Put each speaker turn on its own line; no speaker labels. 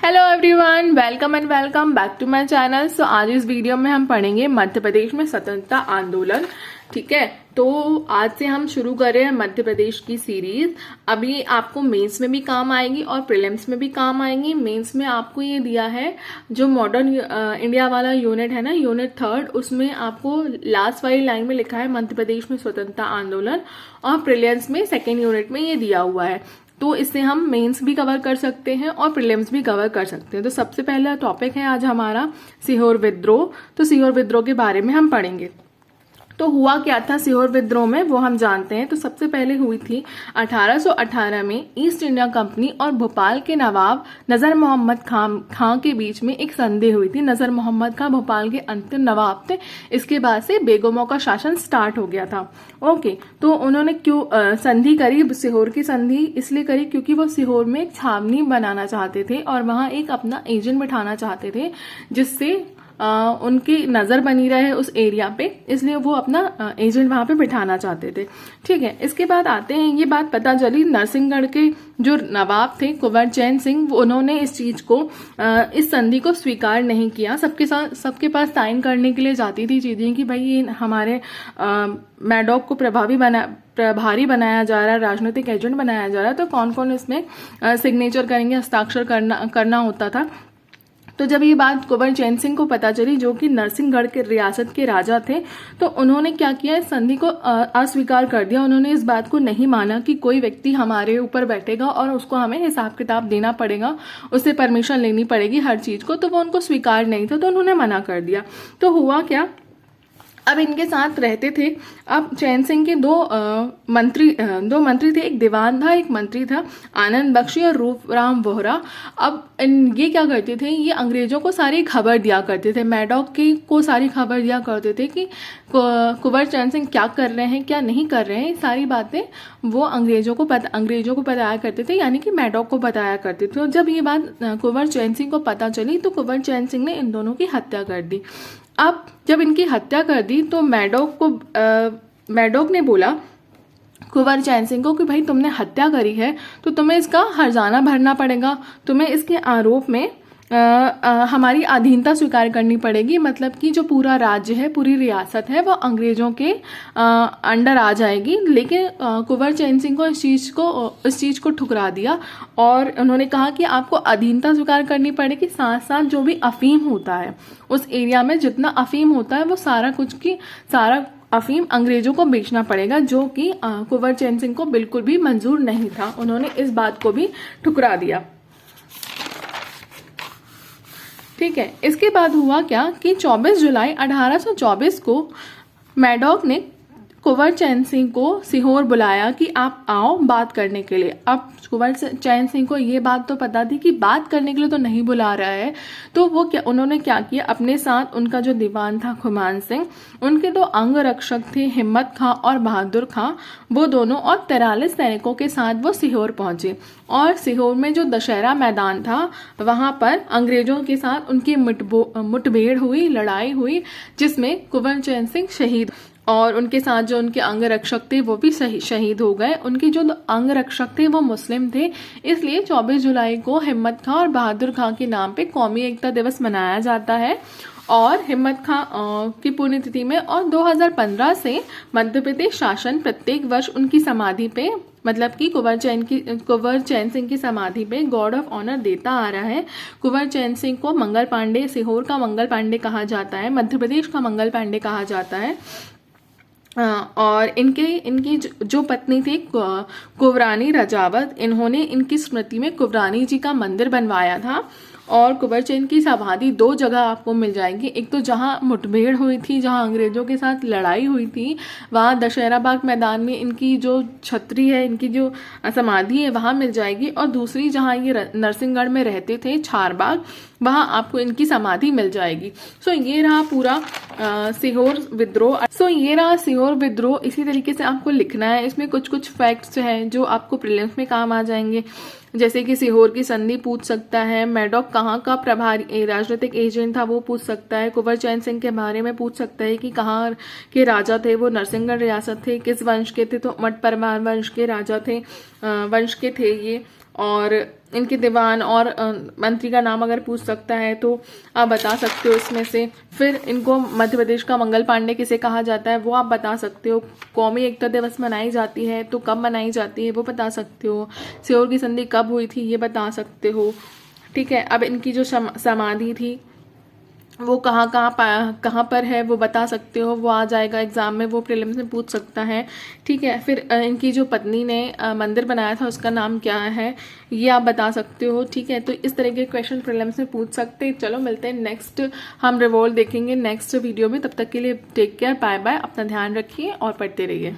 Hello everyone, welcome and welcome back to my channel. So आज इस video में हम पढ़ेंगे मध्य प्रदेश में स्वतंत्रता आंदोलन। ठीक है, तो आज से हम शुरू कर रहे हैं मध्य प्रदेश की सीरीज। अभी आपको मेंस में भी काम आएगी और प्रीलिम्स में भी काम आएंगी। मेंस में आपको ये दिया है जो मॉडर्न इंडिया वाला यूनिट है ना, यूनिट 3, उसमें आपको लास्ट वाली लाइन में लिखा है मध्य प्रदेश में स्वतंत्रता आंदोलन, और प्रीलिम्स में सेकेंड यूनिट में ये दिया हुआ है। तो इससे हम मेंस भी कवर कर सकते हैं और प्रीलिम्स भी कवर कर सकते हैं। तो सबसे पहला टॉपिक है आज हमारा सीहोर विद्रोह। तो सीहोर विद्रोह के बारे में हम पढ़ेंगे। तो हुआ क्या था सीहोर विद्रोह में, वो हम जानते हैं। तो सबसे पहले हुई थी 1818 में ईस्ट इंडिया कंपनी और भोपाल के नवाब नजर मोहम्मद खां के बीच में एक संधि हुई थी। नजर मोहम्मद खां भोपाल के अंतिम नवाब थे। इसके बाद से बेगमों का शासन स्टार्ट हो गया था। ओके, तो उन्होंने क्यों संधि करी, सीहोर की संधि इसलिए करी क्योंकि वो सीहोर में एक छावनी बनाना चाहते थे और वहां एक अपना एजेंट बिठाना चाहते थे, जिससे उनकी नजर बनी रहे उस एरिया पे, इसलिए वो अपना एजेंट वहां पे बिठाना चाहते थे। ठीक है, इसके बाद आते हैं, ये बात पता चली नरसिंहगढ़ के जो नवाब थे कुंवर चैन सिंह, उन्होंने इस चीज को इस संधि को स्वीकार नहीं किया। सबके पास साइन करने के लिए जाती थी चीजें कि भाई ये हमारे मैडॉक को प्रभारी बनाया जा रहा है, राजनीतिक एजेंट बनाया जा रहा है, तो कौन कौन इसमें सिग्नेचर करेंगे, हस्ताक्षर करना होता था। तो जब ये बात कुंवर चैन सिंह को पता चली, जो कि नरसिंहगढ़ के रियासत के राजा थे, तो उन्होंने क्या किया, इस संधि को अस्वीकार कर दिया। उन्होंने इस बात को नहीं माना कि कोई व्यक्ति हमारे ऊपर बैठेगा और उसको हमें हिसाब किताब देना पड़ेगा, उससे परमिशन लेनी पड़ेगी हर चीज को, तो वो उनको स्वीकार नहीं था, तो उन्होंने मना कर दिया। तो हुआ क्या, अब इनके साथ रहते थे, अब चैन सिंह के दो मंत्री थे, एक दीवान था, एक मंत्री था, आनंद बख्शी और रूपराम वोहरा। अब ये क्या करते थे, ये अंग्रेजों को सारी खबर दिया करते थे, मैडॉक को सारी खबर दिया करते थे कि कुंवर चैन सिंह क्या कर रहे हैं, क्या नहीं कर रहे हैं, सारी बातें वो अंग्रेजों को बताया करते थे, यानी कि मैडॉक को बताया करते थे। और जब ये बात कुंवर चैन सिंह को पता चली, तो कुंवर चैन सिंह ने इन दोनों की हत्या कर दी। अब जब इनकी हत्या कर दी, तो मैडॉक ने बोला कुंवर चैन सिंह को कि भाई तुमने हत्या करी है तो तुम्हें इसका हर्जाना भरना पड़ेगा, तुम्हें इसके आरोप में हमारी अधीनता स्वीकार करनी पड़ेगी। मतलब कि जो पूरा राज्य है, पूरी रियासत है, वो अंग्रेजों के अंडर आ जाएगी। लेकिन कुंवर चैन सिंह को इस चीज को ठुकरा दिया और उन्होंने कहा कि आपको अधीनता स्वीकार करनी पड़ेगी, साथ साथ जो भी अफीम होता है उस एरिया में, जितना अफीम होता है वो सारा अफीम अंग्रेजों को बेचना पड़ेगा, जो कि कुंवर चैन सिंह को बिल्कुल भी मंजूर नहीं था। उन्होंने इस बात को भी ठुकरा दिया। ठीक है, इसके बाद हुआ क्या कि 24 जुलाई 1824 को मैडॉक ने कुंवर चैन सिंह को सीहोर बुलाया कि आप आओ बात करने के लिए। अब कुंवर चैन सिंह को ये बात तो पता थी कि बात करने के लिए तो नहीं बुला रहा है, तो उन्होंने क्या किया, अपने साथ उनका जो दीवान था खुमान सिंह, उनके 2 अंग रक्षक थे हिम्मत खां और बहादुर खां, वो दोनों और 43 सैनिकों के साथ वो सीहोर पहुंचे। और सीहोर में जो दशहरा मैदान था, वहां पर अंग्रेजों के साथ उनकी मुठभेड़ हुई, लड़ाई हुई, जिसमें कुंवर चैन सिंह शहीद और उनके साथ जो उनके अंग रक्षक थे वो भी शहीद हो गए। उनके जो अंग रक्षक थे वो मुस्लिम थे, इसलिए 24 जुलाई को हिम्मत खां और बहादुर खां के नाम पे कौमी एकता दिवस मनाया जाता है। और हिम्मत खां की पुण्यतिथि में और 2015 से मध्य प्रदेश शासन प्रत्येक वर्ष उनकी समाधि पे, मतलब कि कुंवर चैन सिंह की समाधि पे गॉर्ड ऑफ ऑनर देता आ रहा है। कुंवर चैन सिंह को मंगल पांडे, सीहोर का मंगल पांडे कहा जाता है, मध्य प्रदेश का मंगल पांडे कहा जाता है। और इनकी जो पत्नी थी कुंवरानी रजावत, इन्होंने इनकी स्मृति में कुंवरानी जी का मंदिर बनवाया था। और कुंवर चैन की समाधि 2 जगह आपको मिल जाएगी, एक तो जहां मुठभेड़ हुई थी, जहां अंग्रेजों के साथ लड़ाई हुई थी, वहां दशहरा बाग मैदान में इनकी जो छतरी है, इनकी जो समाधि है वहां मिल जाएगी। और दूसरी जहां ये नरसिंहगढ़ में रहते थे, छारबाग, वहां आपको इनकी समाधि मिल जाएगी। सो ये रहा पूरा सीहोर विद्रोह। इसी तरीके से आपको लिखना है, इसमें कुछ फैक्ट्स हैं जो आपको प्रीलिम्स में काम आ जाएंगे, जैसे कि सीहोर की संधि पूछ सकता है, मैडॉक कहाँ का प्रभारी राजनीतिक एजेंट था वो पूछ सकता है, कुंवर चैन सिंह के बारे में पूछ सकता है कि कहाँ के राजा थे, वो नरसिंहगढ़ रियासत थे, किस वंश के थे, तो मठ परमार वंश के राजा थे, ये। और इनके दीवान और मंत्री का नाम अगर पूछ सकता है तो आप बता सकते हो इसमें से। फिर इनको मध्य प्रदेश का मंगल पांडे किसे कहा जाता है वो आप बता सकते हो। कौमी एकता दिवस मनाई जाती है तो कब मनाई जाती है वो बता सकते हो। सियोर की संधि कब हुई थी ये बता सकते हो। ठीक है, अब इनकी जो समाधि थी वो कहाँ पर है वो बता सकते हो, वो आ जाएगा एग्जाम में, वो प्रीलिम्स में पूछ सकता है। ठीक है, फिर इनकी जो पत्नी ने मंदिर बनाया था उसका नाम क्या है ये आप बता सकते हो। ठीक है, तो इस तरह के क्वेश्चन प्रीलिम्स में पूछ सकते हैं। चलो मिलते हैं नेक्स्ट, हम रिवोल्ट देखेंगे नेक्स्ट वीडियो में। तब तक के लिए टेक केयर, बाय बाय, अपना ध्यान रखिए और पढ़ते रहिए।